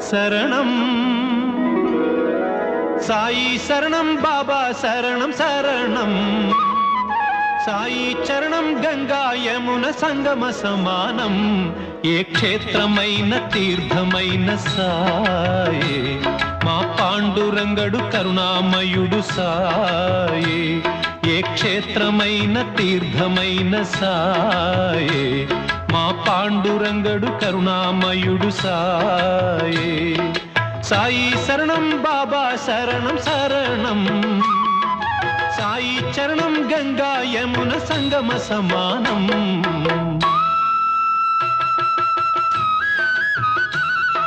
శరణం సాయి శరణం బాబా శరణం శరణం సాయి చరణం గంగా యమున సంగమ సమానం ఏ క్షేత్రమైన తీర్థమైన సాయే మా పాండురంగడు కరుణామయుడు సాయే ఏ క్షేత్రమైన తీర్థమైన సాయే మా పాండురంగడు కరుణామయుడు సాయే సాయి శరణం బాబా శరణం శరణం సాయి చరణం గంగా యమున సంగమ సమానం